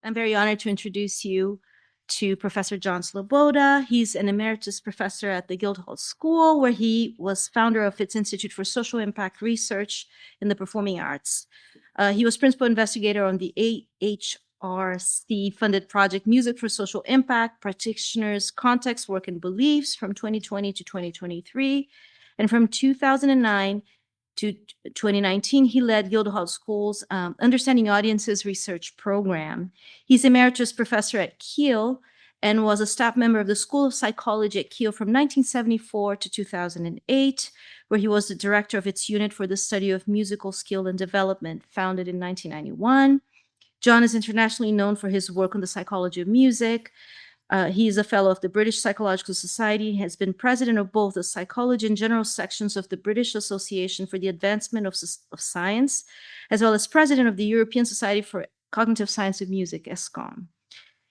I'm very honored to introduce you to Professor John Sloboda. He's an emeritus professor at the Guildhall School, where he was founder of its Institute for Social Impact Research in the Performing Arts. He was principal investigator on the AHRC-funded project Music for Social Impact, Practitioners, Context, Work, and Beliefs from 2020 to 2023. And from 2009 to 2019, he led Guildhall School's Understanding Audiences research program. He's emeritus professor at Kiel and was a staff member of the School of Psychology at Kiel from 1974 to 2008, where he was the director of its unit for the study of musical skill and development, founded in 1991. John is internationally known for his work on the psychology of music. He is a fellow of the British Psychological Society, has been president of both the psychology and general sections of the British Association for the Advancement of Science, as well as president of the European Society for Cognitive Science of Music, ESCOM.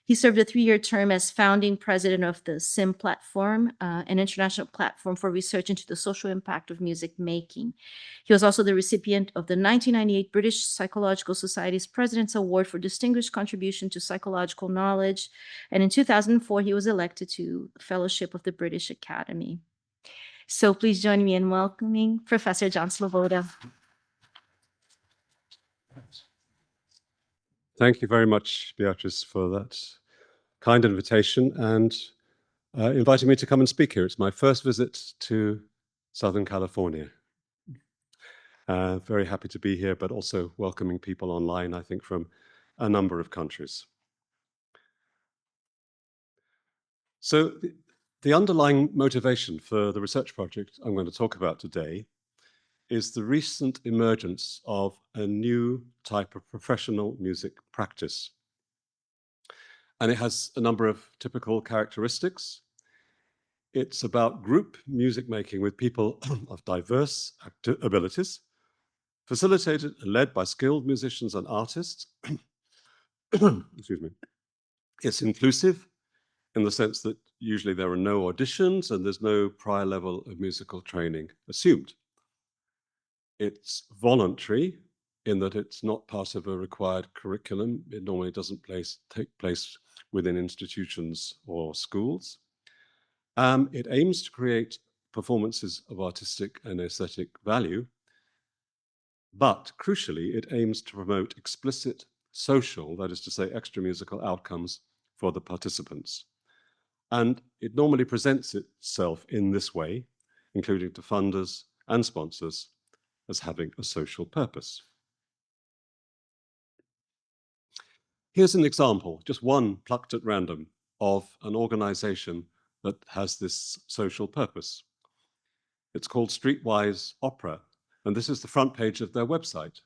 He served a 3-year term as founding president of the CIM platform, an international platform for research into the social impact of music making. He was also the recipient of the 1998 British Psychological Society's President's Award for Distinguished Contribution to Psychological Knowledge. And in 2004, he was elected to the Fellowship of the British Academy. So please join me in welcoming Professor John Sloboda. Thank you very much, Beatrice, for that kind invitation and inviting me to come and speak here. It's my first visit to Southern California. Very happy to be here, but also welcoming people online, I think, from a number of countries. So the underlying motivation for the research project I'm going to talk about today is the recent emergence of a new type of professional music practice. And it has a number of typical characteristics. It's about group music making with people of diverse abilities, facilitated and led by skilled musicians and artists. Excuse me. It's inclusive in the sense that usually there are no auditions and there's no prior level of musical training assumed. It's voluntary in that it's not part of a required curriculum. It normally doesn't take place within institutions or schools. It aims to create performances of artistic and aesthetic value, but crucially, it aims to promote explicit social, that is to say, extra musical outcomes for the participants. And it normally presents itself in this way, including to funders and sponsors, as having a social purpose. Here's an example, just one plucked at random, of an organization that has this social purpose. It's called Streetwise Opera, and this is the front page of their website.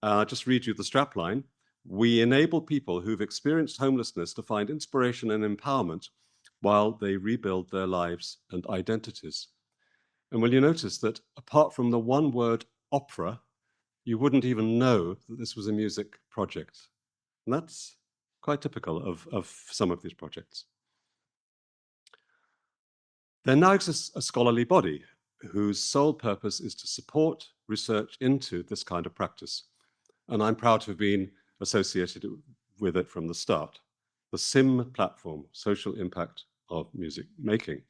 I'll just read you the strapline. We enable people who've experienced homelessness to find inspiration and empowerment while they rebuild their lives and identities. And will you notice that apart from the one word opera, you wouldn't even know that this was a music project. And that's quite typical of some of these projects. There now exists a scholarly body whose sole purpose is to support research into this kind of practice. And I'm proud to have been associated with it from the start. The CIM platform, Social Impact of Music Making.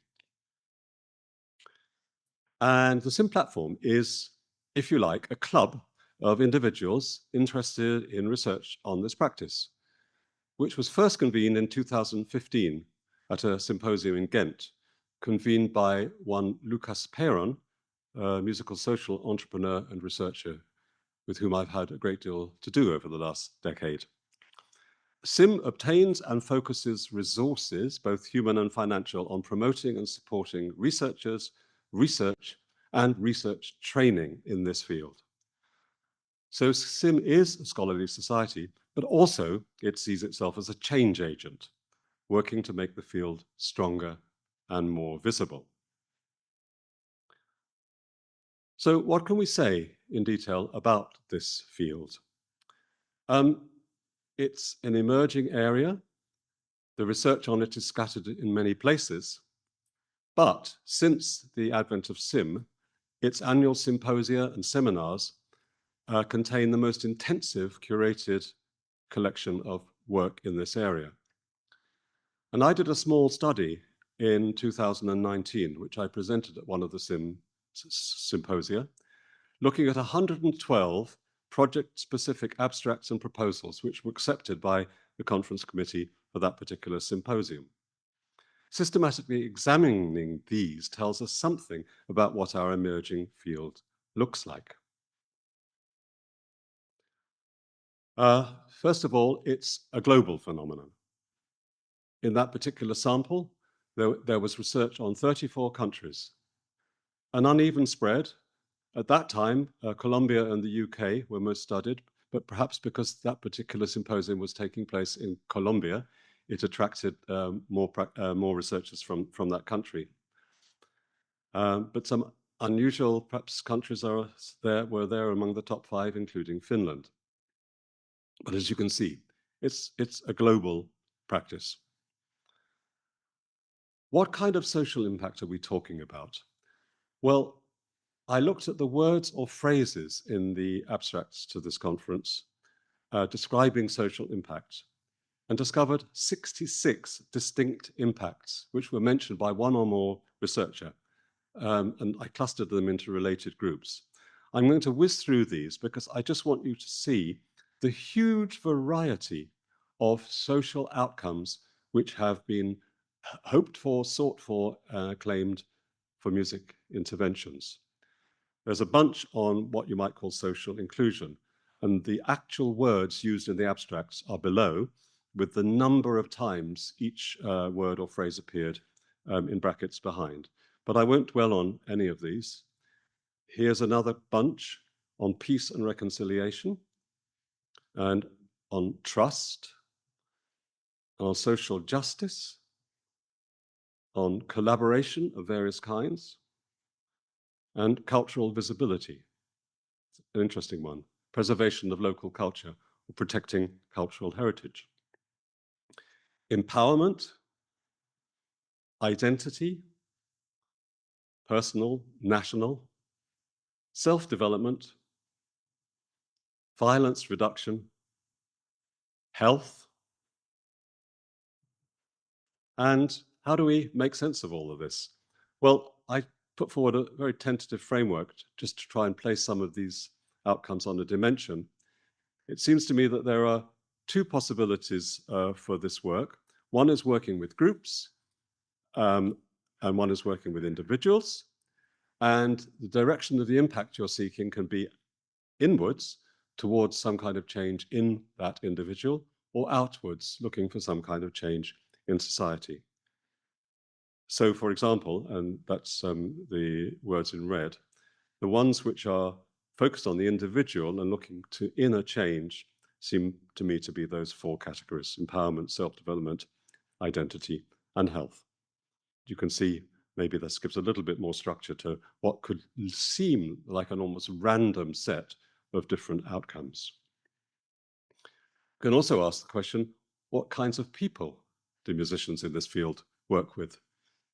And the CIM platform is, if you like, a club of individuals interested in research on this practice, which was first convened in 2015 at a symposium in Ghent, convened by one Lucas Peron, a musical social entrepreneur and researcher with whom I've had a great deal to do over the last decade. CIM obtains and focuses resources, both human and financial, on promoting and supporting researchers, research, and research training in this field. So CIM is a scholarly society, but also it sees itself as a change agent, working to make the field stronger and more visible. So what can we say in detail about this field? It's an emerging area. The research on it is scattered in many places. But since the advent of CIM, its annual symposia and seminars contain the most intensive curated collection of work in this area. And I did a small study in 2019, which I presented at one of the symposia, looking at 112 project-specific abstracts and proposals which were accepted by the conference committee for that particular symposium. Systematically examining these tells us something about what our emerging field looks like. First of all, it's a global phenomenon. In that particular sample, there was research on 34 countries. An uneven spread. At that time, Colombia and the UK were most studied, but perhaps because that particular symposium was taking place in Colombia, it attracted more researchers from that country. But some unusual, perhaps, countries were there among the top 5, including Finland. But as you can see, it's a global practice. What kind of social impact are we talking about? Well, I looked at the words or phrases in the abstracts to this conference describing social impact and discovered 66 distinct impacts, which were mentioned by one or more researcher. And I clustered them into related groups. I'm going to whiz through these because I just want you to see the huge variety of social outcomes which have been hoped for, sought for, claimed for music interventions. There's a bunch on what you might call social inclusion, and the actual words used in the abstracts are below, with the number of times each word or phrase appeared in brackets behind. But I won't dwell on any of these. Here's another bunch on peace and reconciliation, and on trust, on social justice, on collaboration of various kinds, and cultural visibility. It's an interesting one. Preservation of local culture or protecting cultural heritage. Empowerment, identity, personal, national, self-development, violence reduction, health, and how do we make sense of all of this? Well, I put forward a very tentative framework just to try and place some of these outcomes on a dimension. It seems to me that there are two possibilities for this work. One is working with groups, and one is working with individuals. And the direction of the impact you're seeking can be inwards towards some kind of change in that individual, or outwards, looking for some kind of change in society. So, for example, and that's the words in red, the ones which are focused on the individual and looking to inner change seem to me to be those 4 categories: empowerment, self-development, identity, and health. You can see maybe this gives a little bit more structure to what could seem like an almost random set of different outcomes. You can also ask the question, what kinds of people do musicians in this field work with?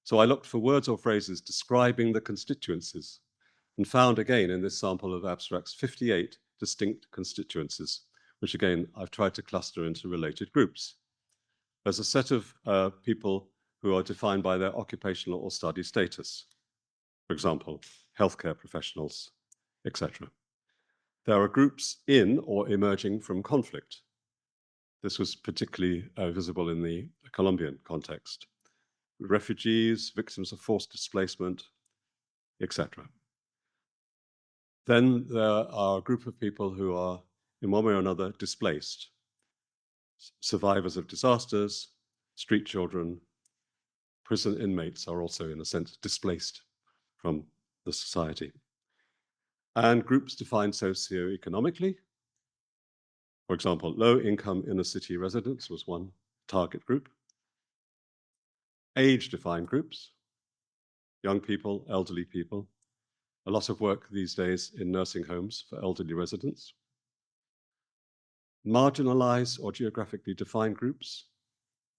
So I looked for words or phrases describing the constituencies and found again in this sample of abstracts 58 distinct constituencies, which again I've tried to cluster into related groups. There's a set of people who are defined by their occupational or study status, for example, healthcare professionals, etc. There are groups in or emerging from conflict. This was particularly visible in the Colombian context. Refugees, victims of forced displacement, etc. Then there are a group of people who are, in one way or another, displaced. Survivors of disasters, street children, prison inmates are also, in a sense, displaced from the society. And groups defined socioeconomically. For example, low-income inner-city residents was one target group. Age-defined groups, young people, elderly people. A lot of work these days in nursing homes for elderly residents. Marginalized or geographically defined groups,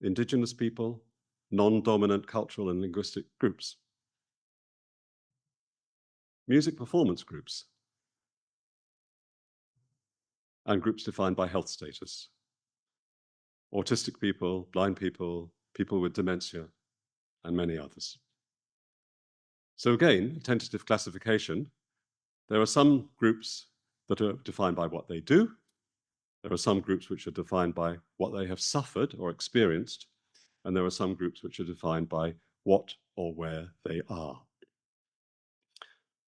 indigenous people, non-dominant cultural and linguistic groups. Music performance groups, and groups defined by health status. autistic people, blind people, people with dementia, and many others. So again, tentative classification. There are some groups that are defined by what they do. There are some groups which are defined by what they have suffered or experienced. And there are some groups which are defined by what or where they are.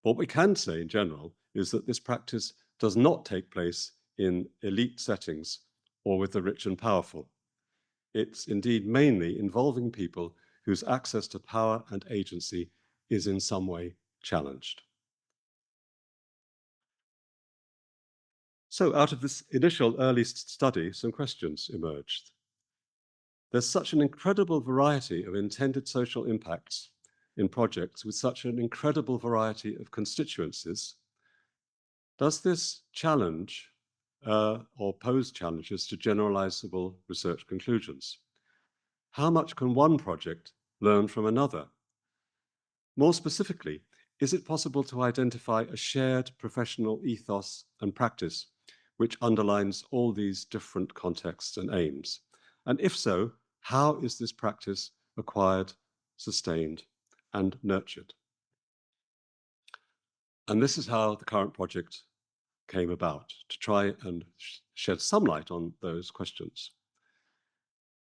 What we can say in general is that this practice does not take place in elite settings or with the rich and powerful. It's indeed mainly involving people whose access to power and agency is in some way challenged. So out of this initial early study, some questions emerged. There's such an incredible variety of intended social impacts in projects with such an incredible variety of constituencies. Does this challenge or pose challenges to generalizable research conclusions? How much can one project learn from another? More specifically, is it possible to identify a shared professional ethos and practice which underlines all these different contexts and aims? And if so, how is this practice acquired, sustained, and nurtured? And this is how the current project came about, to try and shed some light on those questions.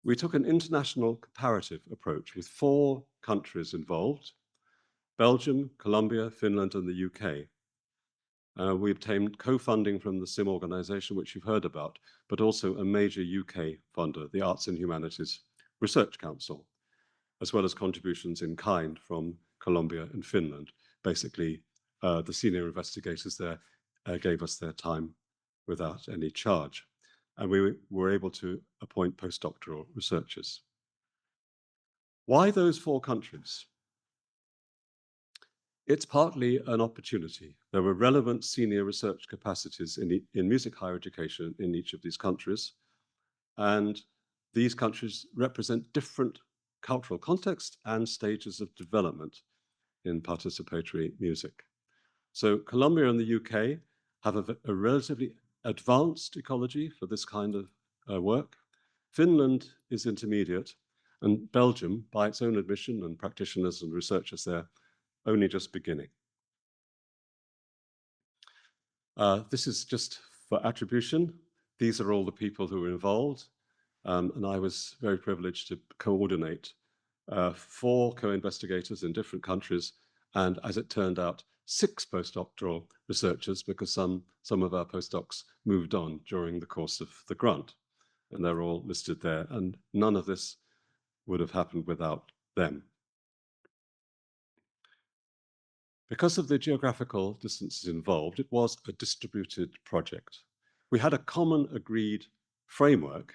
We took an international comparative approach with 4 countries involved: Belgium, Colombia, Finland, and the UK. We obtained co-funding from the SIM organization, which you've heard about, but also a major UK funder, the Arts and Humanities Research Council, as well as contributions in kind from Colombia and Finland. Basically, the senior investigators there gave us their time without any charge. And we were able to appoint postdoctoral researchers. Why those 4 countries? It's partly an opportunity. There were relevant senior research capacities in music higher education in each of these countries. And these countries represent different cultural contexts and stages of development in participatory music. So Colombia and the UK have a relatively advanced ecology for this kind of work. Finland is intermediate, and Belgium, by its own admission, and practitioners and researchers there, only just beginning. This is just for attribution. These are all the people who were involved, and I was very privileged to coordinate 4 co-investigators in different countries, and as it turned out, 6 postdoctoral researchers, because some of our postdocs moved on during the course of the grant, and they're all listed there, and none of this would have happened without them. Because of the geographical distances involved, it was a distributed project. We had a common agreed framework,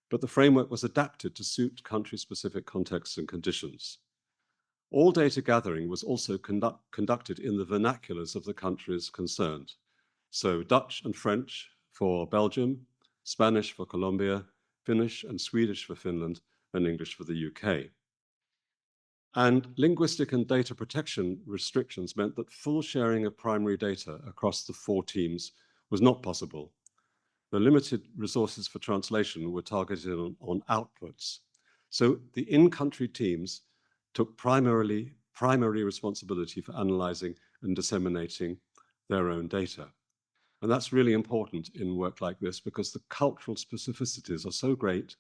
but the framework was adapted to suit country-specific contexts and conditions. All data gathering was also conducted in the vernaculars of the countries concerned. So Dutch and French for Belgium, Spanish for Colombia, Finnish and Swedish for Finland, and English for the UK. And linguistic and data protection restrictions meant that full sharing of primary data across the 4 teams was not possible. The limited resources for translation were targeted on outputs. So the in-country teams took primary responsibility for analyzing and disseminating their own data. And that's really important in work like this, because the cultural specificities are so great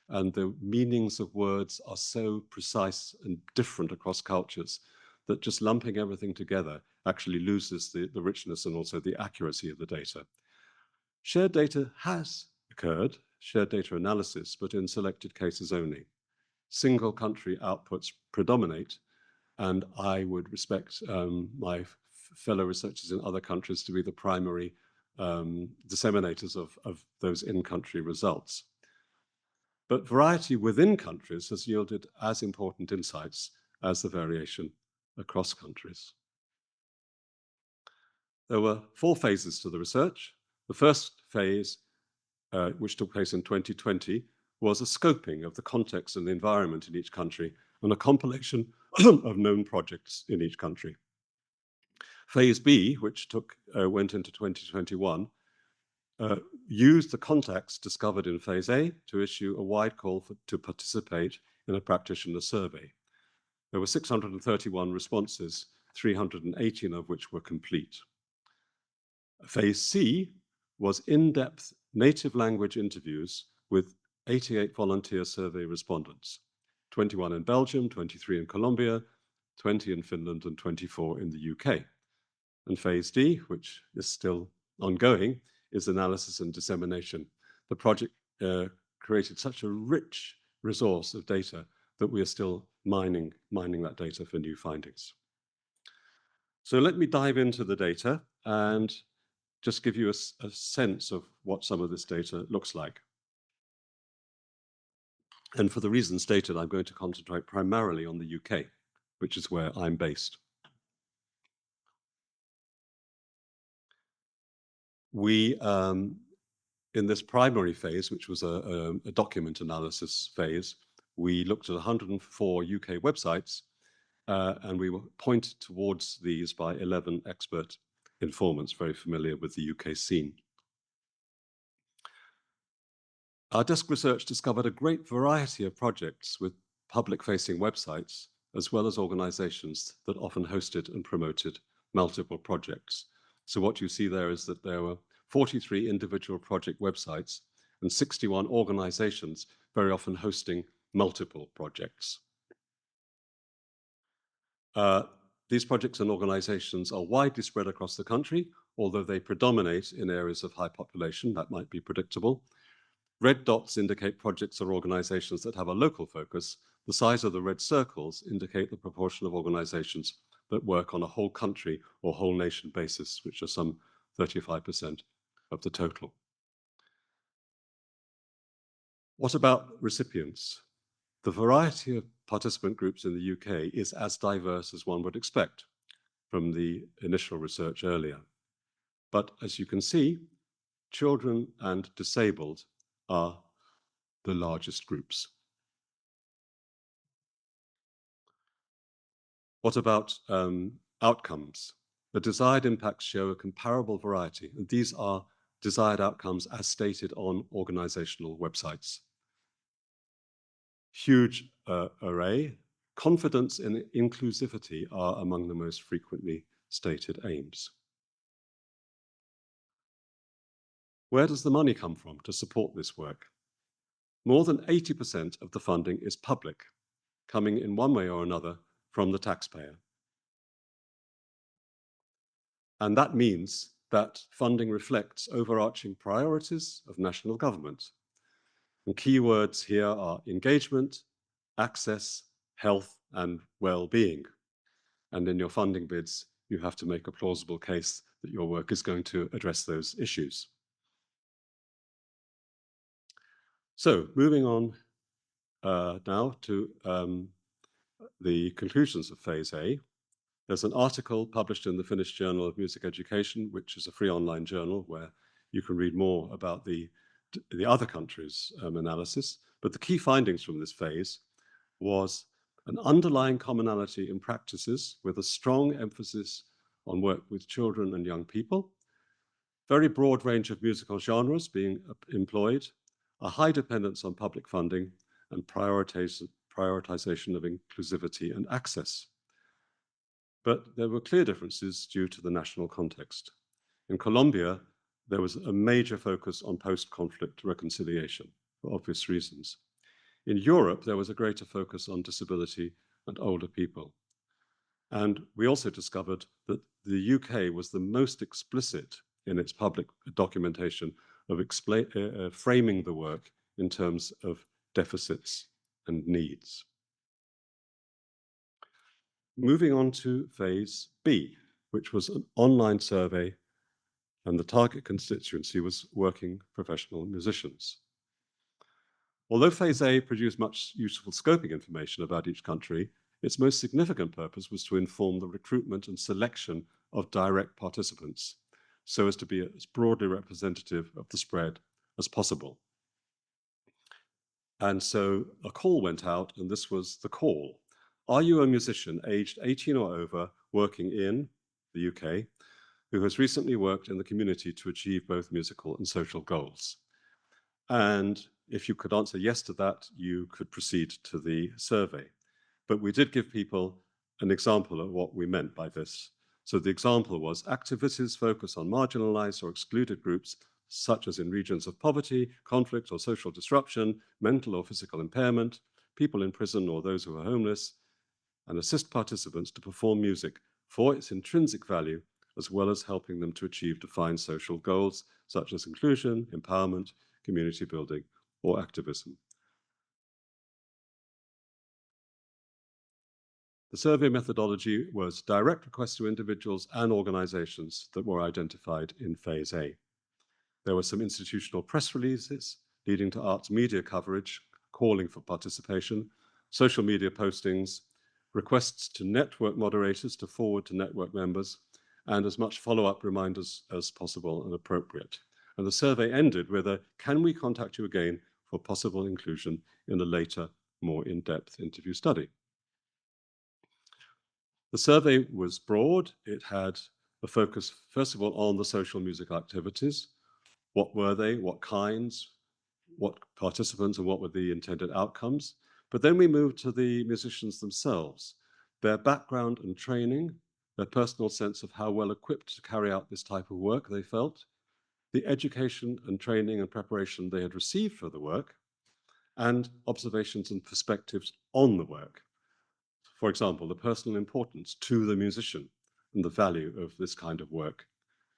and the meanings of words are so precise and different across cultures that just lumping everything together actually loses the richness and also the accuracy of the data. Shared data has occurred, shared data analysis, but in selected cases only. Single country outputs predominate, and I would respect my fellow researchers in other countries to be the primary disseminators of those in-country results. But variety within countries has yielded as important insights as the variation across countries. There were 4 phases to the research. The first phase, which took place in 2020, was a scoping of the context and the environment in each country and a compilation of known projects in each country. Phase B, which went into 2021, used the contacts discovered in Phase A to issue a wide call to participate in a practitioner survey. There were 631 responses, 318 of which were complete. Phase C was in-depth native language interviews with 88 volunteer survey respondents, 21 in Belgium, 23 in Colombia, 20 in Finland, and 24 in the UK. And Phase D, which is still ongoing, is analysis and dissemination. The project created such a rich resource of data that we are still mining that data for new findings. So let me dive into the data and just give you a sense of what some of this data looks like. And for the reasons stated, I'm going to concentrate primarily on the UK, which is where I'm based. We, in this primary phase, which was a document analysis phase, we looked at 104 UK websites, and we were pointed towards these by 11 expert informants very familiar with the UK scene. Our desk research discovered a great variety of projects with public-facing websites, as well as organizations that often hosted and promoted multiple projects. So what you see there is that there were 43 individual project websites and 61 organizations, very often hosting multiple projects. These projects and organizations are widely spread across the country, although they predominate in areas of high population. That might be predictable. Red dots indicate projects or organizations that have a local focus. The size of the red circles indicate the proportion of organizations that work on a whole country or whole nation basis, which are some 35% of the total. What about recipients? The variety of participant groups in the UK is as diverse as one would expect from the initial research earlier. But as you can see, children and disabled are the largest groups. What about outcomes? The desired impacts show a comparable variety, and these are desired outcomes as stated on organizational websites. Huge array. Confidence and inclusivity are among the most frequently stated aims. Where does the money come from to support this work? More than 80% of the funding is public, coming in one way or another from the taxpayer. And that means that funding reflects overarching priorities of national government. And key words here are engagement, access, health, and well-being. And in your funding bids, you have to make a plausible case that your work is going to address those issues. So moving on now to the conclusions of Phase A. There's an article published in the Finnish Journal of Music Education, which is a free online journal where you can read more about the other countries' analysis. But the key findings from this phase was an underlying commonality in practices with a strong emphasis on work with children and young people, very broad range of musical genres being employed, a high dependence on public funding, and prioritization of inclusivity and access. But there were clear differences due to the national context. In Colombia, there was a major focus on post-conflict reconciliation for obvious reasons. In Europe, there was a greater focus on disability and older people. And we also discovered that the UK was the most explicit in its public documentation of framing the work in terms of deficits and needs. Moving on to Phase B, which was an online survey, and the target constituency was working professional musicians. Although Phase A produced much useful scoping information about each country, its most significant purpose was to inform the recruitment and selection of direct participants, so as to be as broadly representative of the spread as possible. And so a call went out, and this was the call. Are you a musician aged 18 or over working in the UK? who has recently worked in the community to achieve both musical and social goals. And if you could answer yes to that, you could proceed to the survey. But we did give people an example of what we meant by this. So the example was activities focus on marginalized or excluded groups, such as in regions of poverty, conflict or social disruption, mental or physical impairment, people in prison or those who are homeless, and assist participants to perform music for its intrinsic value, as well as helping them to achieve defined social goals, such as inclusion, empowerment, community building, or activism. The survey methodology was direct requests to individuals and organizations that were identified in Phase A. There were some institutional press releases leading to arts media coverage, calling for participation, social media postings, requests to network moderators to forward to network members, and as much follow-up reminders as possible and appropriate. And the survey ended with a, can we contact you again for possible inclusion in a later, more in-depth interview study? The survey was broad. It had a focus, first of all, on the social music activities. What were they? What kinds? What participants and what were the intended outcomes? But then we moved to the musicians themselves, their background and training, their personal sense of how well equipped to carry out this type of work they felt, the education and training and preparation they had received for the work, and observations and perspectives on the work. For example, the personal importance to the musician and the value of this kind of work,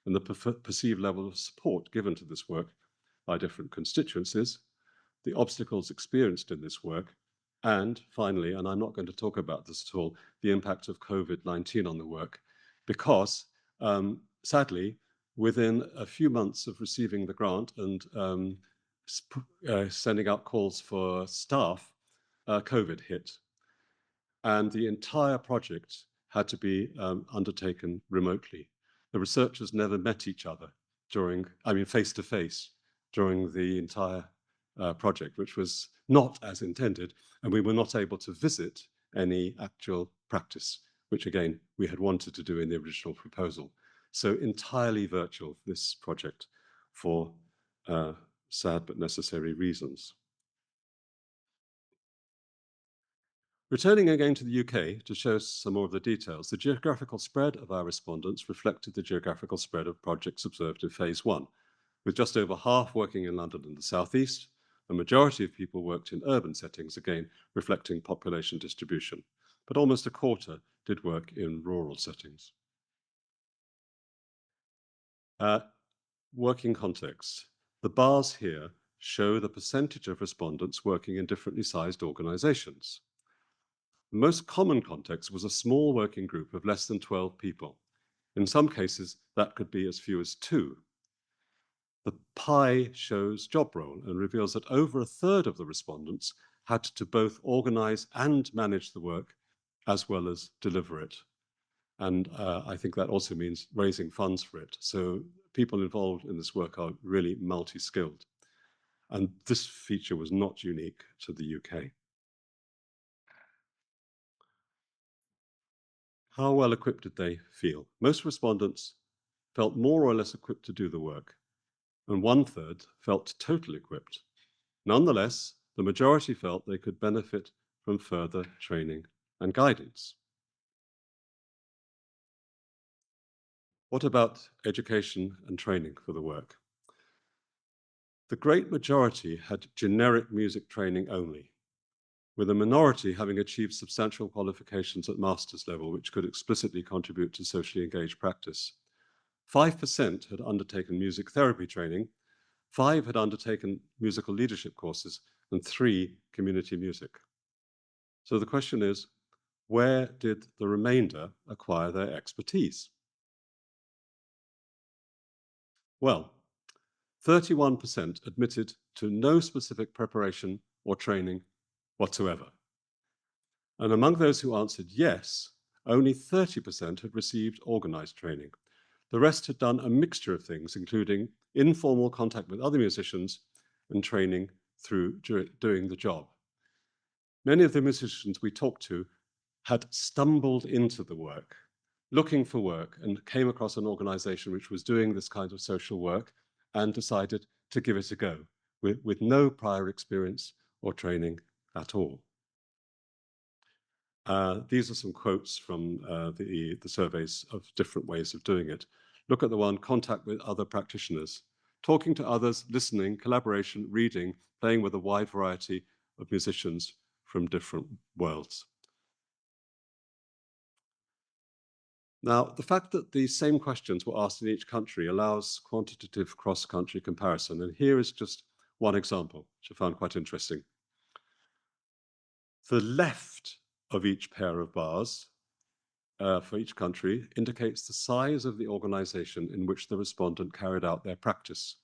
and the perceived level of support given to this work by different constituencies, the obstacles experienced in this work, and finally, and I'm not going to talk about this at all, the impact of COVID-19 on the work, because sadly, within a few months of receiving the grant and sending out calls for staff, COVID hit. And the entire project had to be undertaken remotely. The researchers never met each other face to face during the entire project, which was not as intended, and we were not able to visit any actual practice, which again, we had wanted to do in the original proposal. So entirely virtual, this project, for sad but necessary reasons. Returning again to the UK to show some more of the details, the geographical spread of our respondents reflected the geographical spread of projects observed in Phase 1, with just over half working in London and the South East. The majority of people worked in urban settings, again reflecting population distribution, but almost a quarter did work in rural settings. Working context. The bars here show the percentage of respondents working in differently sized organizations. The most common context was a small working group of less than 12 people. In some cases, that could be as few as 2. The pie shows job role and reveals that over a third of the respondents had to both organize and manage the work as well as deliver it. And I think that also means raising funds for it. So people involved in this work are really multi-skilled. And this feature was not unique to the UK. How well equipped did they feel? Most respondents felt more or less equipped to do the work, and 1/3 felt totally equipped. Nonetheless, the majority felt they could benefit from further training and guidance. What about education and training for the work? The great majority had generic music training only, with a minority having achieved substantial qualifications at master's level, which could explicitly contribute to socially engaged practice. 5% had undertaken music therapy training, 5 had undertaken musical leadership courses, and 3 community music. So the question is, where did the remainder acquire their expertise? Well, 31% admitted to no specific preparation or training whatsoever. And among those who answered yes, only 30% had received organized training. The rest had done a mixture of things, including informal contact with other musicians and training through doing the job. Many of the musicians we talked to had stumbled into the work, looking for work and came across an organization which was doing this kind of social work and decided to give it a go with no prior experience or training at all. These are some quotes from the surveys of different ways of doing it. Look at the one, contact with other practitioners. Talking to others, listening, collaboration, reading, playing with a wide variety of musicians from different worlds. Now, the fact that the same questions were asked in each country allows quantitative cross-country comparison. And here is just one example, which I found quite interesting. The left of each pair of bars for each country indicates the size of the organization in which the respondent carried out their practice.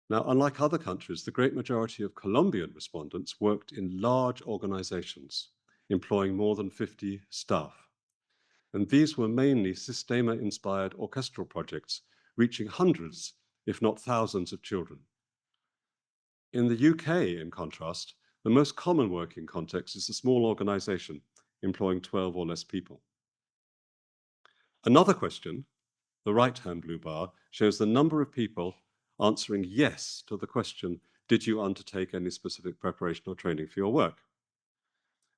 Now, unlike other countries, the great majority of Colombian respondents worked in large organizations, employing more than 50 staff. And these were mainly Sistema-inspired orchestral projects, reaching hundreds, if not thousands, of children. In the UK, in contrast, the most common working context is a small organization employing 12 or less people. Another question, the right-hand blue bar, shows the number of people answering yes to the question, did you undertake any specific preparation or training for your work?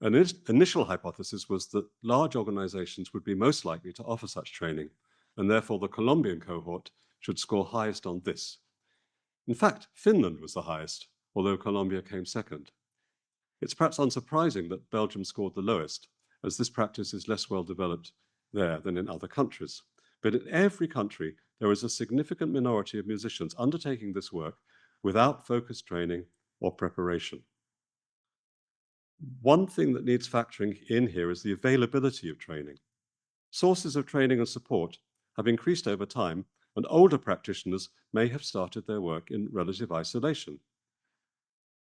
An initial hypothesis was that large organizations would be most likely to offer such training, and therefore the Colombian cohort should score highest on this. In fact, Finland was the highest, although Colombia came second. It's perhaps unsurprising that Belgium scored the lowest, as this practice is less well developed there than in other countries. But in every country, there is a significant minority of musicians undertaking this work without focused training or preparation. One thing that needs factoring in here is the availability of training. Sources of training and support have increased over time, and older practitioners may have started their work in relative isolation.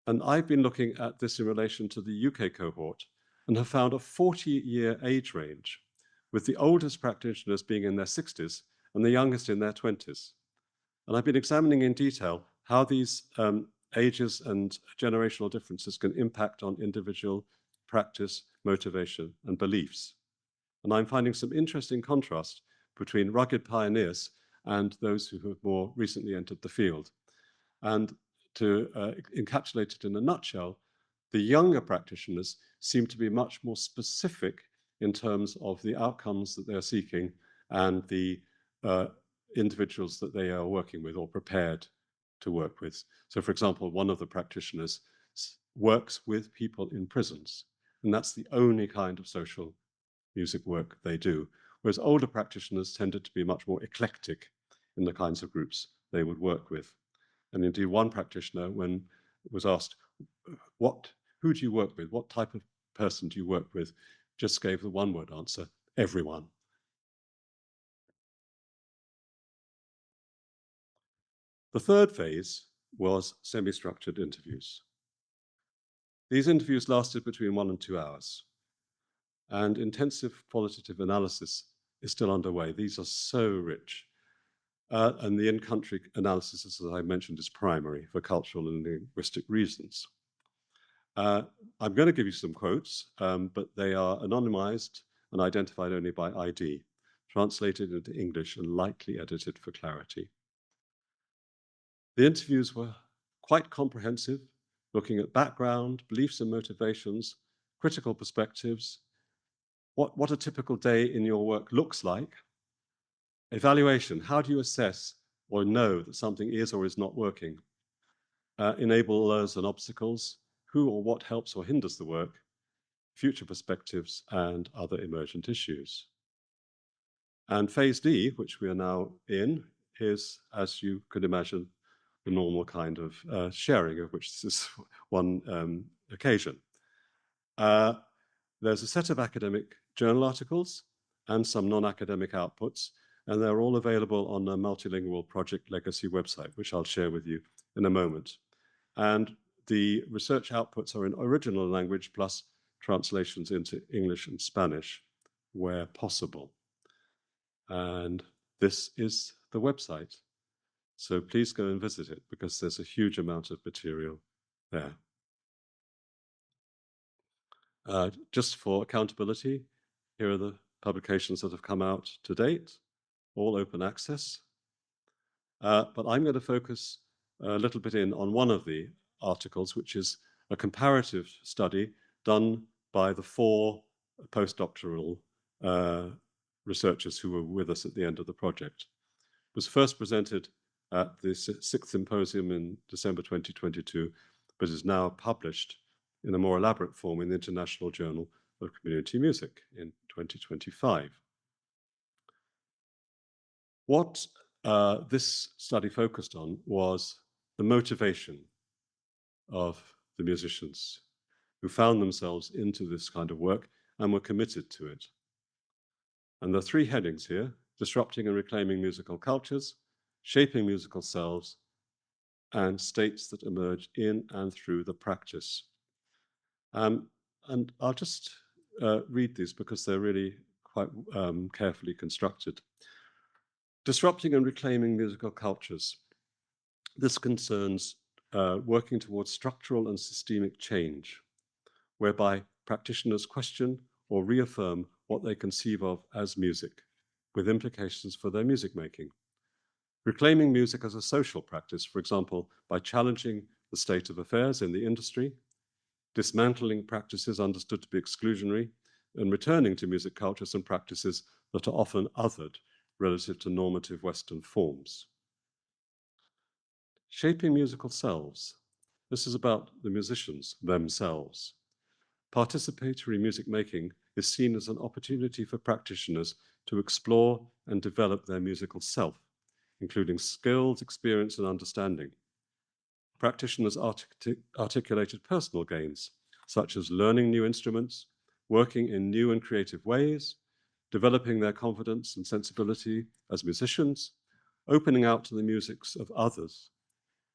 And I've been looking at this in relation to the UK cohort and have found a 40-year age range, with the oldest practitioners being in their 60s and the youngest in their 20s. And I've been examining in detail how these ages and generational differences can impact on individual practice, motivation, and beliefs. And I'm finding some interesting contrast between rugged pioneers and those who have more recently entered the field. And to encapsulate it in a nutshell, the younger practitioners seem to be much more specific in terms of the outcomes that they're seeking and the individuals that they are working with or prepared to work with. So, for example, one of the practitioners works with people in prisons, and that's the only kind of social music work they do, whereas older practitioners tended to be much more eclectic in the kinds of groups they would work with. And indeed, one practitioner, when was asked, who do you work with? What type of person do you work with? Just gave the one-word answer, everyone. The third phase was semi-structured interviews. These interviews lasted between 1 and 2 hours, and intensive qualitative analysis is still underway. These are so rich. And the in-country analysis, as I mentioned, is primary for cultural and linguistic reasons. I'm going to give you some quotes, but they are anonymized and identified only by ID, translated into English and lightly edited for clarity. The interviews were quite comprehensive, looking at background, beliefs and motivations, critical perspectives, what a typical day in your work looks like. Evaluation, how do you assess or know that something is or is not working? Enablers and obstacles, who or what helps or hinders the work, future perspectives, and other emergent issues. And phase D, which we are now in, is, as you could imagine, the normal kind of sharing, of which this is one occasion. There's a set of academic journal articles and some non-academic outputs, and they're all available on the Multilingual Project Legacy website, which I'll share with you in a moment. And the research outputs are in original language plus translations into English and Spanish where possible. And this is the website. So please go and visit it because there's a huge amount of material there. Just for accountability, here are the publications that have come out to date, all open access. But I'm going to focus a little bit on one of the articles, which is a comparative study done by the 4 postdoctoral researchers who were with us at the end of the project. It was first presented at the 6th Symposium in December 2022, but is now published in a more elaborate form in the International Journal of Community Music in 2025. What this study focused on was the motivation of the musicians who found themselves into this kind of work and were committed to it. And there are 3 headings here: disrupting and reclaiming musical cultures, shaping musical selves, and states that emerge in and through the practice. And I'll just read these because they're really quite carefully constructed. Disrupting and reclaiming musical cultures. This concerns working towards structural and systemic change, whereby practitioners question or reaffirm what they conceive of as music, with implications for their music making. Reclaiming music as a social practice, for example, by challenging the state of affairs in the industry, dismantling practices understood to be exclusionary, and returning to music cultures and practices that are often othered relative to normative Western forms. Shaping musical selves. This is about the musicians themselves. Participatory music making is seen as an opportunity for practitioners to explore and develop their musical self, including skills, experience, and understanding. Practitioners articulated personal gains, such as learning new instruments, working in new and creative ways, developing their confidence and sensibility as musicians, opening out to the musics of others.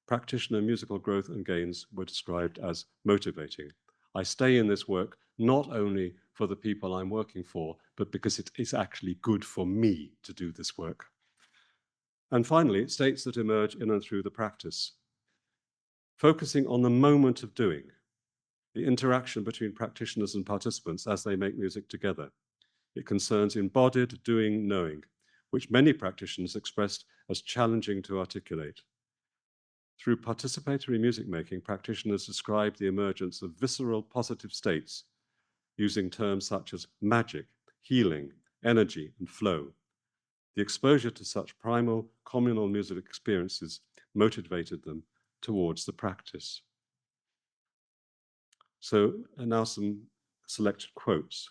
Practitioner musical growth and gains were described as motivating. I stay in this work not only for the people I'm working for, but because it is actually good for me to do this work. And finally, states that emerge in and through the practice. Focusing on the moment of doing, the interaction between practitioners and participants as they make music together. It concerns embodied doing, knowing, which many practitioners expressed as challenging to articulate. Through participatory music making, practitioners describe the emergence of visceral positive states using terms such as magic, healing, energy, and flow. The exposure to such primal communal music experiences motivated them towards the practice. So, and now some selected quotes.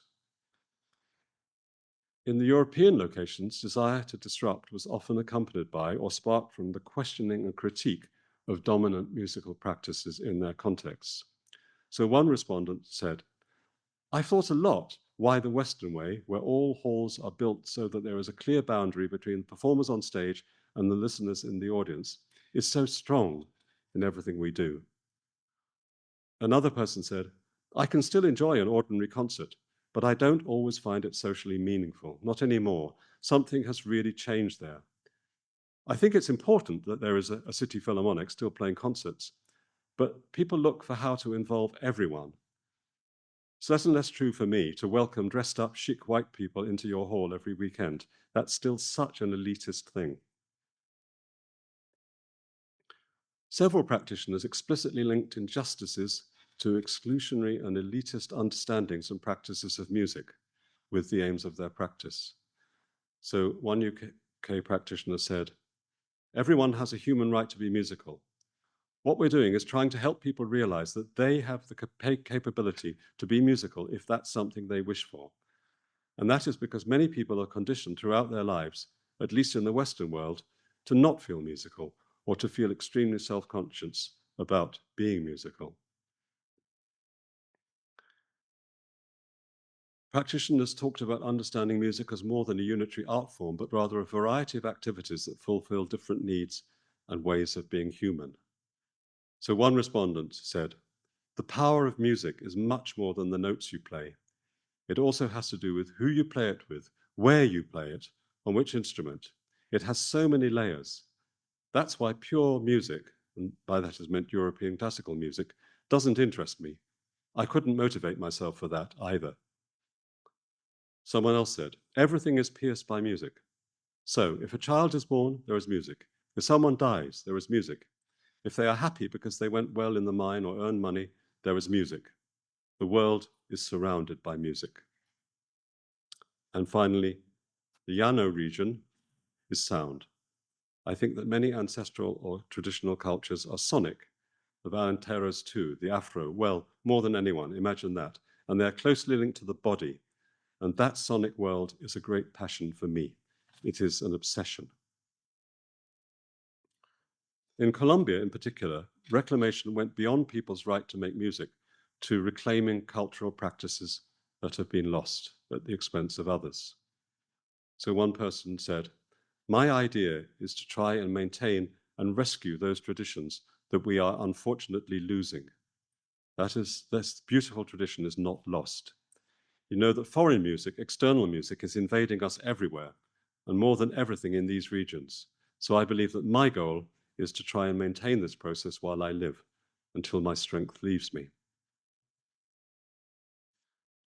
In the European locations, desire to disrupt was often accompanied by or sparked from the questioning and critique of dominant musical practices in their contexts. So one respondent said, "I've thought a lot why the Western way, where all halls are built so that there is a clear boundary between the performers on stage and the listeners in the audience, is so strong in everything we do." Another person said, "I can still enjoy an ordinary concert, but I don't always find it socially meaningful, not anymore. Something has really changed there. I think it's important that there is a city philharmonic still playing concerts, but people look for how to involve everyone. It's less and less true for me to welcome dressed up chic white people into your hall every weekend. That's still such an elitist thing." Several practitioners explicitly linked injustices to exclusionary and elitist understandings and practices of music with the aims of their practice. So one UK practitioner said, "Everyone has a human right to be musical. What we're doing is trying to help people realize that they have the capability to be musical if that's something they wish for. And that is because many people are conditioned throughout their lives, at least in the Western world, to not feel musical or to feel extremely self-conscious about being musical." Practitioners talked about understanding music as more than a unitary art form, but rather a variety of activities that fulfill different needs and ways of being human. So one respondent said, "The power of music is much more than the notes you play. It also has to do with who you play it with, where you play it, on which instrument. It has so many layers. That's why pure music, and by that is meant European classical music, doesn't interest me. I couldn't motivate myself for that either." Someone else said, everything is pierced by music. So if a child is born, there is music. If someone dies, there is music. If they are happy because they went well in the mine or earned money, there is music. The world is surrounded by music. And finally, the Llano region is sound. I think that many ancestral or traditional cultures are sonic. The Valenteros too, the Afro, well, more than anyone, imagine that. And they're closely linked to the body. And that sonic world is a great passion for me. It is an obsession. In Colombia, in particular, reclamation went beyond people's right to make music to reclaiming cultural practices that have been lost at the expense of others. So one person said, my idea is to try and maintain and rescue those traditions that we are unfortunately losing. This beautiful tradition is not lost. You know that foreign music, external music, is invading us everywhere, and more than everything in these regions. So I believe that my goal is to try and maintain this process while I live, until my strength leaves me.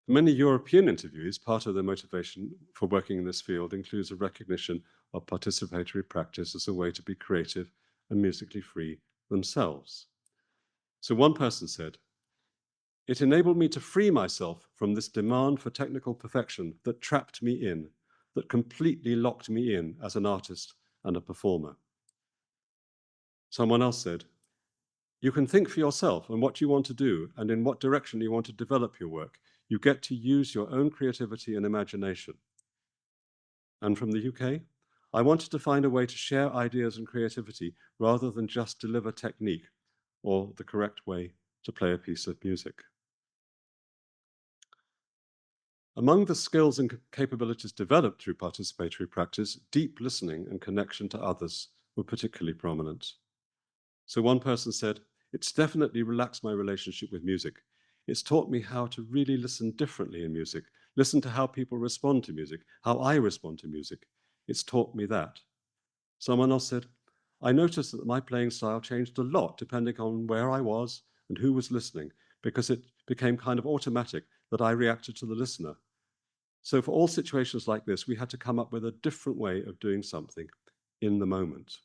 For many European interviewees, part of their motivation for working in this field includes a recognition of participatory practice as a way to be creative and musically free themselves. So one person said, it enabled me to free myself from this demand for technical perfection that trapped me in, that completely locked me in as an artist and a performer. Someone else said, you can think for yourself on what you want to do and in what direction you want to develop your work. You get to use your own creativity and imagination. And from the UK, I wanted to find a way to share ideas and creativity rather than just deliver technique or the correct way to play a piece of music. Among the skills and capabilities developed through participatory practice, deep listening and connection to others were particularly prominent. So one person said, it's definitely relaxed my relationship with music. It's taught me how to really listen differently in music, listen to how people respond to music, how I respond to music. It's taught me that. Someone else said, I noticed that my playing style changed a lot depending on where I was and who was listening, because it became kind of automatic that I reacted to the listener. So for all situations like this, we had to come up with a different way of doing something in the moment.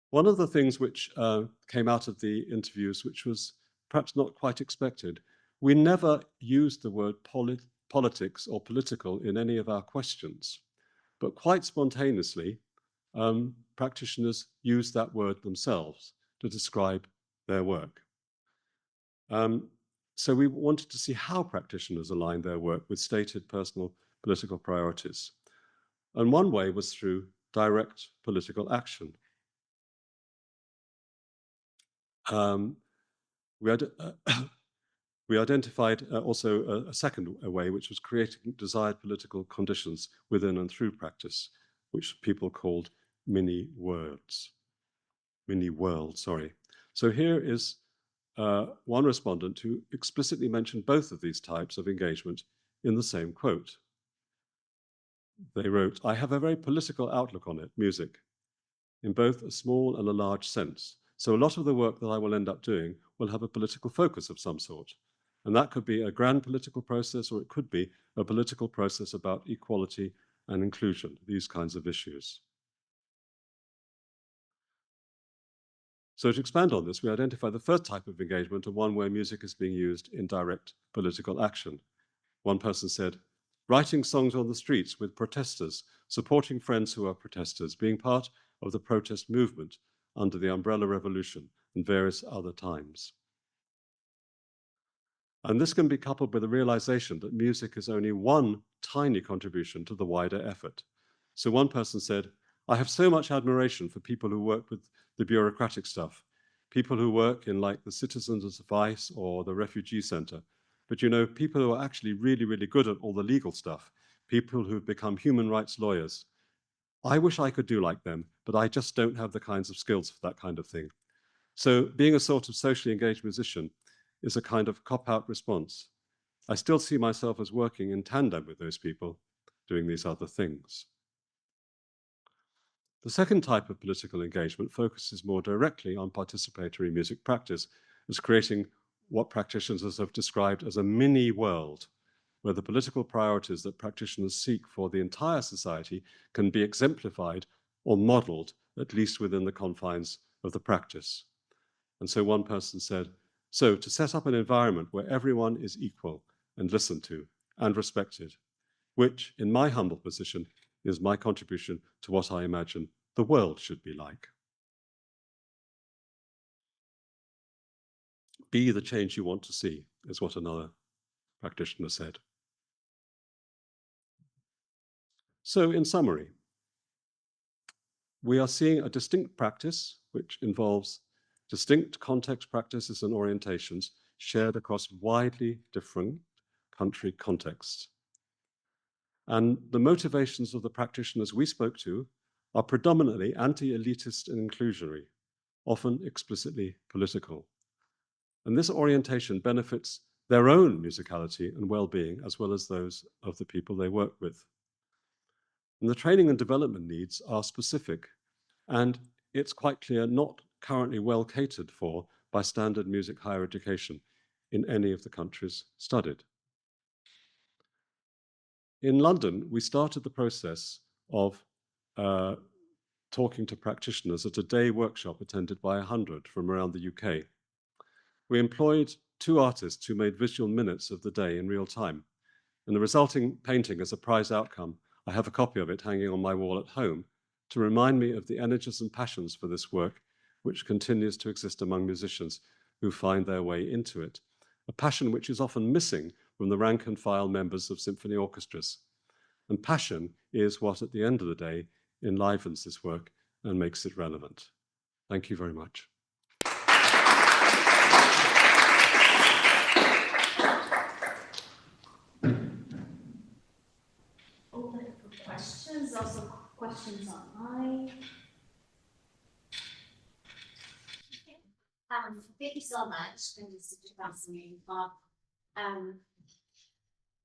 One of the things which came out of the interviews, which was perhaps not quite expected, we never used the word politics or political in any of our questions, but quite spontaneously, practitioners used that word themselves to describe their work. So we wanted to see how practitioners aligned their work with stated personal political priorities. And one way was through direct political action. We identified also a second way, which was creating desired political conditions within and through practice, which people called mini worlds. So here is one respondent who explicitly mentioned both of these types of engagement in the same quote. They wrote, I have a very political outlook on it, music, in both a small and a large sense. So a lot of the work that I will end up doing will have a political focus of some sort. And that could be a grand political process, or it could be a political process about equality and inclusion, these kinds of issues. So to expand on this, we identify the first type of engagement, and one where music is being used in direct political action. One person said, writing songs on the streets with protesters, supporting friends who are protesters, being part of the protest movement under the Umbrella Revolution and various other times. And this can be coupled with the realization that music is only one tiny contribution to the wider effort. So one person said, I have so much admiration for people who work with the bureaucratic stuff, people who work in like the Citizens Advice or the Refugee Center. But you know, people who are actually really, really good at all the legal stuff, people who've become human rights lawyers. I wish I could do like them, but I just don't have the kinds of skills for that kind of thing. So being a sort of socially engaged musician is a kind of cop-out response. I still see myself as working in tandem with those people doing these other things. The second type of political engagement focuses more directly on participatory music practice as creating what practitioners have described as a mini world, where the political priorities that practitioners seek for the entire society can be exemplified or modeled, at least within the confines of the practice. And so one person said, so to set up an environment where everyone is equal and listened to and respected, which, in my humble position, is my contribution to what I imagine the world should be like. Be the change you want to see, is what another practitioner said. So, in summary, we are seeing a distinct practice which involves distinct context practices and orientations shared across widely different country contexts. And the motivations of the practitioners we spoke to are predominantly anti-elitist and inclusionary, often explicitly political. And this orientation benefits their own musicality and well-being, as well as those of the people they work with. And the training and development needs are specific, and it's quite clear not currently well catered for by standard music higher education in any of the countries studied. In London, we started the process of talking to practitioners at a day workshop attended by 100 from around the UK. We employed 2 artists who made visual minutes of the day in real time. And the resulting painting as a prize outcome, I have a copy of it hanging on my wall at home to remind me of the energies and passions for this work, which continues to exist among musicians who find their way into it. A passion which is often missing from the rank and file members of symphony orchestras. And passion is what, at the end of the day, enlivens this work and makes it relevant. Thank you very much. Open for questions, also questions online. Thank you so much. This is such a fascinating talk.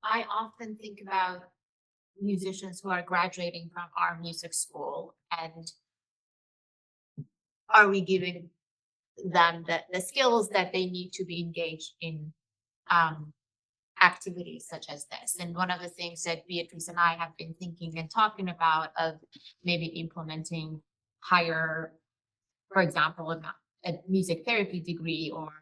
I often think about musicians who are graduating from our music school, and are we giving them the skills that they need to be engaged in activities such as this? And one of the things that Beatrice and I have been thinking and talking about of maybe implementing higher, for example, a music therapy degree or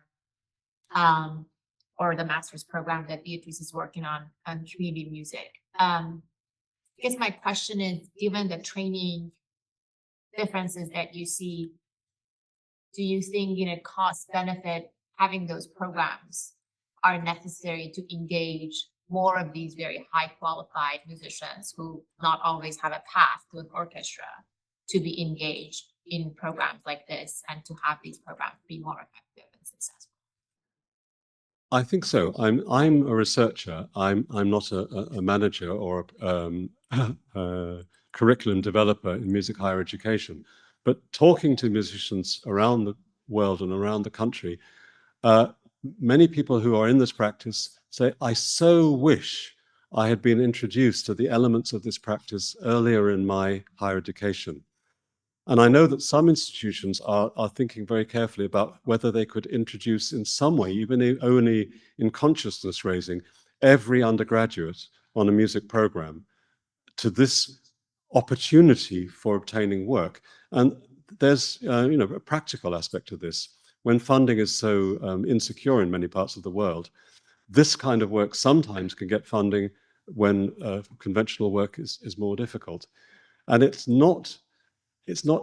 the master's program that Beatrice is working on community music. I guess my question is, given the training differences that you see, do you think in a cost benefit having those programs are necessary to engage more of these very high qualified musicians who not always have a path to an orchestra to be engaged in programs like this and to have these programs be more effective and successful? I think so. I'm a researcher. I'm not a manager or a curriculum developer in music higher education. But talking to musicians around the world and around the country, many people who are in this practice say, I so wish I had been introduced to the elements of this practice earlier in my higher education. And I know that some institutions are thinking very carefully about whether they could introduce in some way, even only in consciousness raising, every undergraduate on a music program to this opportunity for obtaining work. And there's a practical aspect of this. When funding is so insecure in many parts of the world, this kind of work sometimes can get funding when conventional work is more difficult. And it's not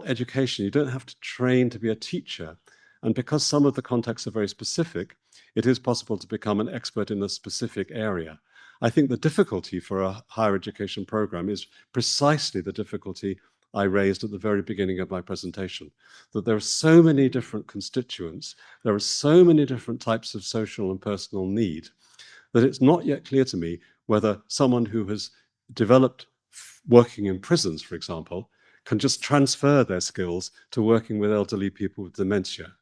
education. You don't have to train to be a teacher. And because some of the contexts are very specific, it is possible to become an expert in a specific area. I think the difficulty for a higher education program is precisely the difficulty I raised at the very beginning of my presentation, that there are so many different constituents, there are so many different types of social and personal need, that it's not yet clear to me whether someone who has developed working in prisons, for example, can just transfer their skills to working with elderly people with dementia.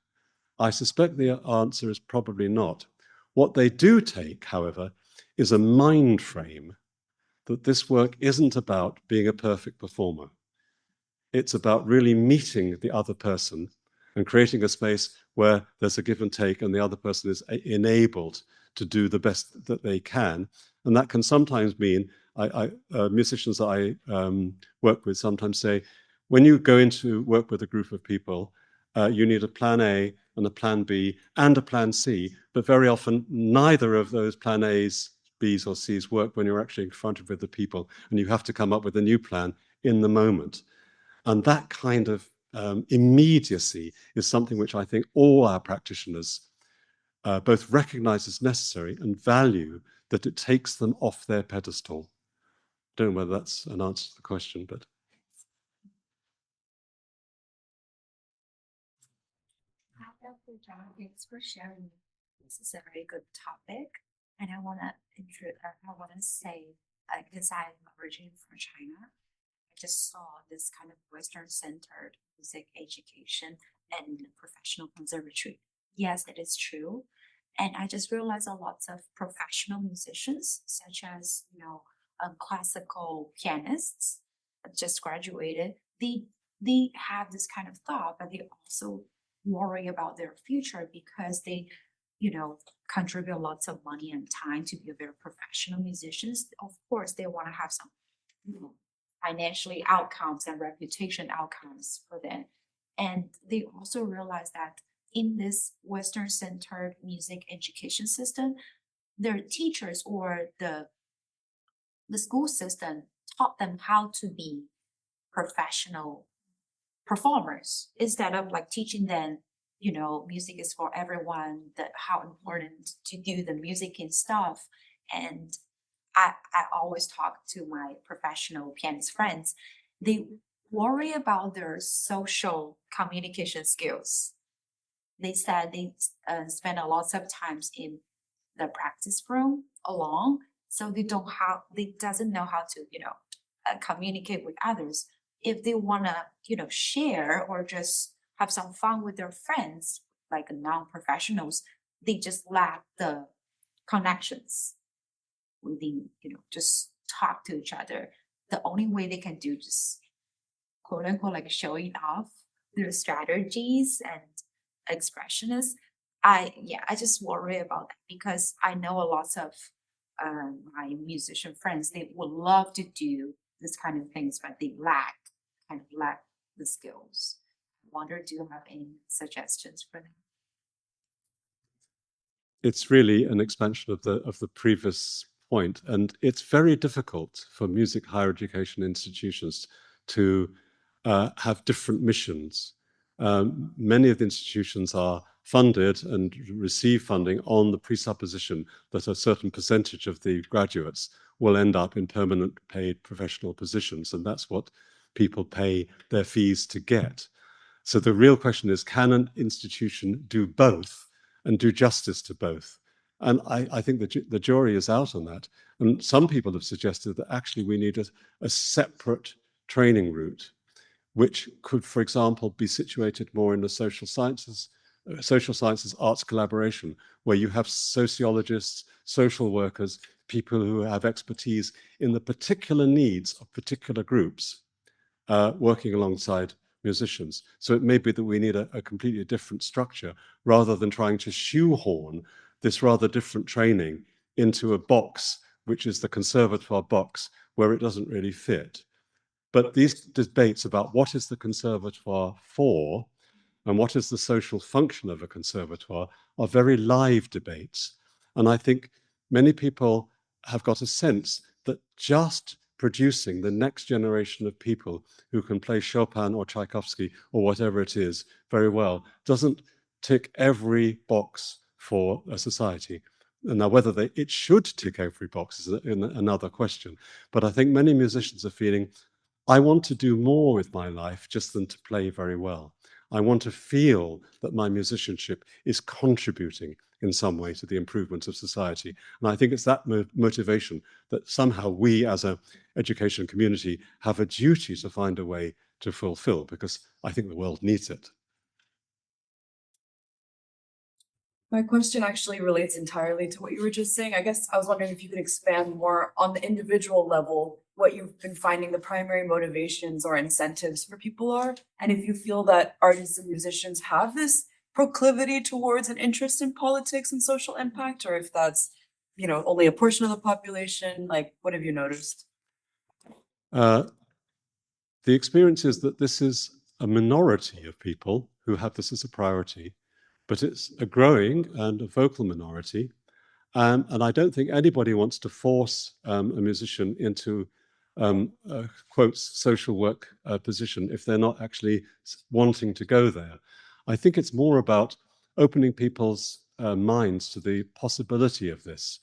I suspect the answer is probably not. What they do take, however, is a mind frame that this work isn't about being a perfect performer. It's about really meeting the other person and creating a space where there's a give and take and the other person is enabled to do the best that they can. And that can sometimes mean, musicians that I work with sometimes say, when you go into work with a group of people, you need a plan A and a plan B and a plan C, but very often neither of those plan A's, B's or C's work when you're actually confronted with the people, and you have to come up with a new plan in the moment. And that kind of immediacy is something which I think all our practitioners both recognize as necessary and value, that it takes them off their pedestal. I don't know whether that's an answer to the question, but. Hi, Dr. John. Thanks for sharing. This is a very good topic, and I want to say, because I'm originally from China, I just saw this kind of Western-centered music education and professional conservatory. Yes, it is true, and I just realized a lot of professional musicians, such as classical pianists, just graduated. They have this kind of thought, but they also worry about their future because they contribute lots of money and time to be very professional musicians. Of course, they want to have some financially outcomes and reputation outcomes for them. And they also realize that in this Western-centered music education system, their teachers or the school system taught them how to be professional performers instead of teaching them music is for everyone, that how important to do the music and stuff. And I always talk to my professional pianist friends, they worry about their social communication skills. They said they spend a lot of times in the practice room alone, so they doesn't know how to communicate with others. If they want to share or just have some fun with their friends, like non-professionals, they just lack the connections within, just talk to each other. The only way they can do just quote unquote showing off their strategies and expressionists. I just worry about that because I know a lot of my musician friends, they would love to do this kind of things, but they lack the skills. I wonder, do you have any suggestions for them? It's really an expansion of the previous point, and it's very difficult for music higher education institutions to have different missions. Many of the institutions are funded and receive funding on the presupposition that a certain percentage of the graduates will end up in permanent paid professional positions, and that's what people pay their fees to get. So the real question is, can an institution do both and do justice to both? And I think the jury is out on that. And some people have suggested that actually we need a separate training route, which could, for example, be situated more in the social sciences, arts collaboration, where you have sociologists, social workers, people who have expertise in the particular needs of particular groups, working alongside musicians. So it may be that we need a completely different structure rather than trying to shoehorn this rather different training into a box, which is the conservatoire box, where it doesn't really fit. But these debates about what is the conservatoire for and what is the social function of a conservatoire are very live debates. And I think many people have got a sense that just producing the next generation of people who can play Chopin or Tchaikovsky or whatever it is very well doesn't tick every box for a society. And now whether it should tick every box is another question. But I think many musicians are feeling, I want to do more with my life just than to play very well. I want to feel that my musicianship is contributing in some way to the improvement of society. And I think it's that motivation that somehow we as an education community have a duty to find a way to fulfill, because I think the world needs it. My question actually relates entirely to what you were just saying. I guess I was wondering if you could expand more on the individual level what you've been finding the primary motivations or incentives for people are, and if you feel that artists and musicians have this proclivity towards an interest in politics and social impact, or if that's, you know, only a portion of the population. Like, what have you noticed? The experience is that this is a minority of people who have this as a priority, but it's a growing and a vocal minority. And I don't think anybody wants to force a musician into a quotes social work position if they're not actually wanting to go there. I think it's more about opening people's minds to the possibility of this.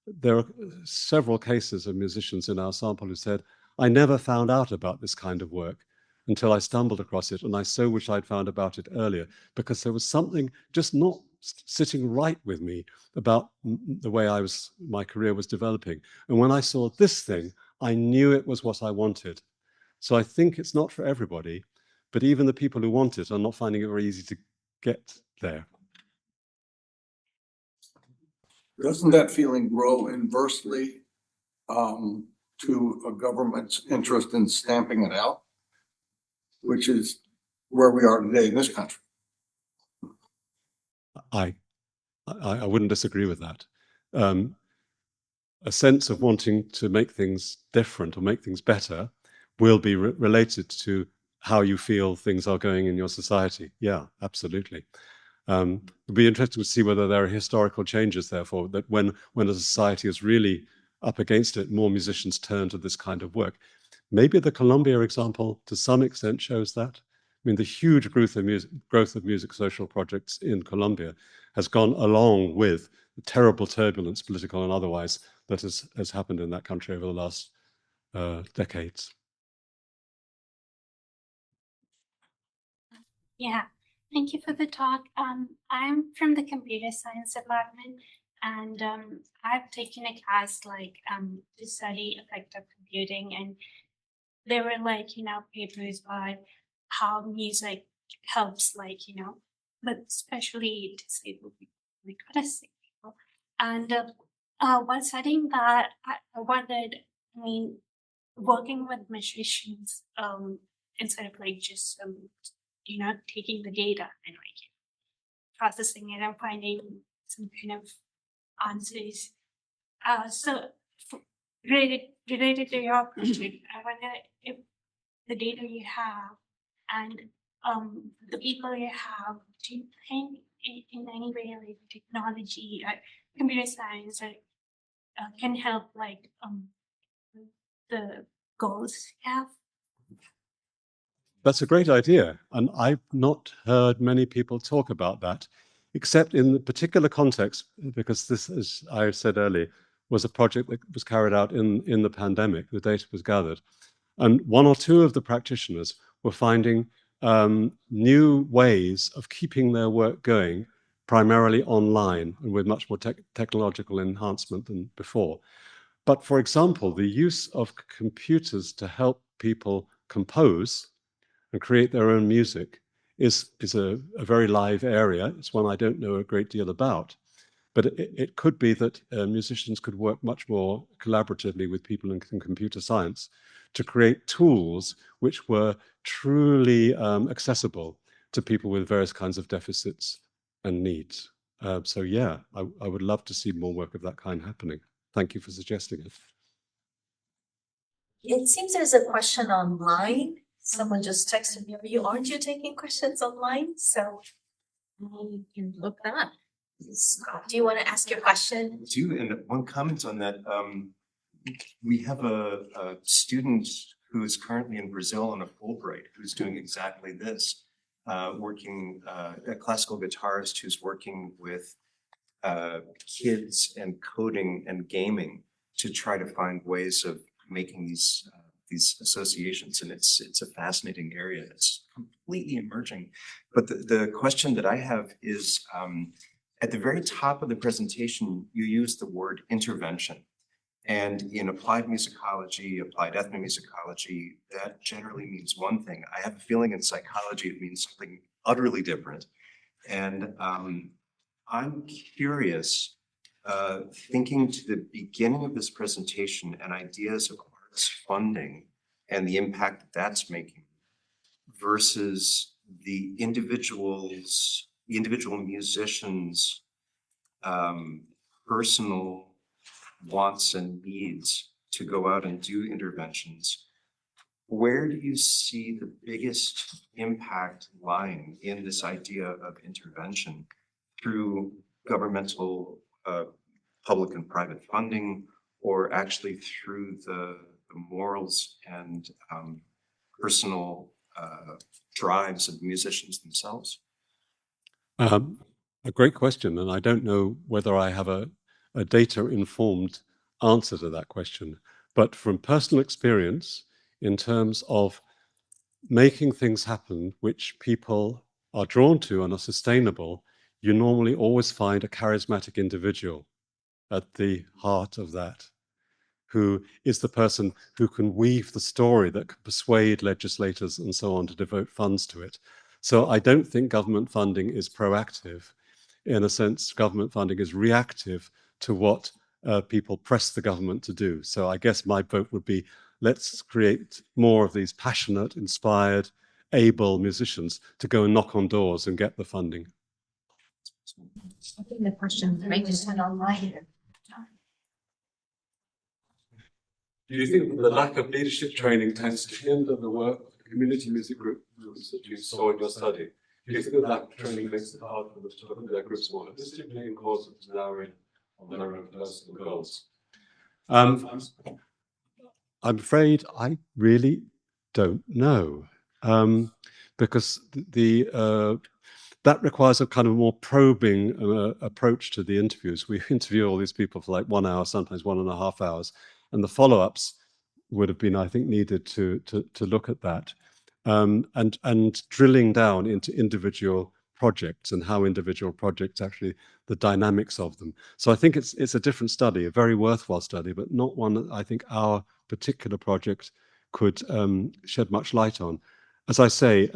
There are several cases of musicians in our sample who said, I never found out about this kind of work until I stumbled across it, and I so wish I'd found about it earlier, because there was something just not sitting right with me about the way my career was developing. And when I saw this thing, I knew it was what I wanted. So I think it's not for everybody, but even the people who want it are not finding it very easy to get there. Doesn't that feeling grow inversely to a government's interest in stamping it out, which is where we are today in this country? I wouldn't disagree with that. A sense of wanting to make things different or make things better will be related to how you feel things are going in your society. Yeah, absolutely. It'll be interesting to see whether there are historical changes, therefore, that when a society is really up against it, more musicians turn to this kind of work. Maybe the Colombia example, to some extent, shows that. I mean, the huge growth of music social projects in Colombia has gone along with the terrible turbulence, political and otherwise, that has happened in that country over the last decades. Yeah, thank you for the talk. I'm from the computer science department, and I've taken a class to study effective computing, and there were papers by how music helps but especially disabled people, like autistic people. And while studying that, I wondered, I mean, working with musicians, instead of just taking the data and processing it and finding some kind of answers. So related to your question, I wonder if the data you have and the people you have, do you think in any way like technology, computer science, can help the goals you have? That's a great idea. And I've not heard many people talk about that, except in the particular context, because this, as I said earlier, was a project that was carried out in the pandemic. The data was gathered. And one or two of the practitioners were finding new ways of keeping their work going, primarily online and with much more technological enhancement than before. But for example, the use of computers to help people compose and create their own music is a very live area. It's one I don't know a great deal about. But it could be that musicians could work much more collaboratively with people in computer science to create tools which were truly accessible to people with various kinds of deficits and needs. So yeah, I would love to see more work of that kind happening. Thank you for suggesting it. It seems there's a question online. Someone just texted me, aren't you taking questions online? So you can look that up. Scott, do you want to ask your question? I do, and one comment on that. We have a student who is currently in Brazil on a Fulbright who's doing exactly this, working, a classical guitarist who's working with kids and coding and gaming to try to find ways of making these associations, and it's a fascinating area. It's completely emerging. But the question that I have is, at the very top of the presentation, you use the word intervention. And in applied musicology, applied ethnomusicology, that generally means one thing. I have a feeling in psychology it means something utterly different. And I'm curious, thinking to the beginning of this presentation and ideas of art this funding and the impact that that's making versus the individual musicians' personal wants and needs to go out and do interventions, where do you see the biggest impact lying in this idea of intervention through governmental, public and private funding, or actually through the morals and personal drives of musicians themselves? A great question, and I don't know whether I have a data-informed answer to that question. But from personal experience, in terms of making things happen which people are drawn to and are sustainable, you normally always find a charismatic individual at the heart of that, who is the person who can weave the story that can persuade legislators and so on to devote funds to it. So I don't think government funding is proactive. In a sense, government funding is reactive to what people press the government to do. So I guess my vote would be, let's create more of these passionate, inspired, able musicians to go and knock on doors and get the funding. I think the question ranges online. Do you think the lack of leadership training tends to hinder the work of the community music groups that you saw in your study? Do you think that lack of training makes it hard for them to look at their groups more holistically and cause them to narrow in on their own personal goals? I'm afraid I really don't know, because that requires a kind of more probing approach to the interviews. We interview all these people for like 1 hour, sometimes 1.5 hours, and the follow-ups would have been, I think, needed to look at that, and drilling down into individual projects and how individual projects actually, the dynamics of them. So I think it's a different study, a very worthwhile study, but not one that I think our particular project could shed much light on. As I say,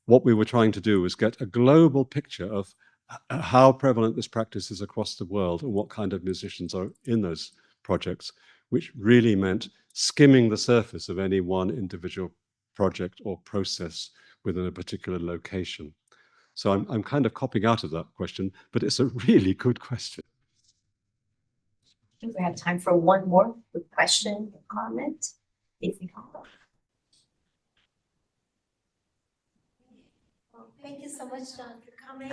what we were trying to do was get a global picture of how prevalent this practice is across the world and what kind of musicians are in those projects, which really meant skimming the surface of any one individual project or process within a particular location. So I'm kind of copying out of that question, but it's a really good question. I think we have time for one more question or comment, if we have them. Well, thank you so much, John, for coming.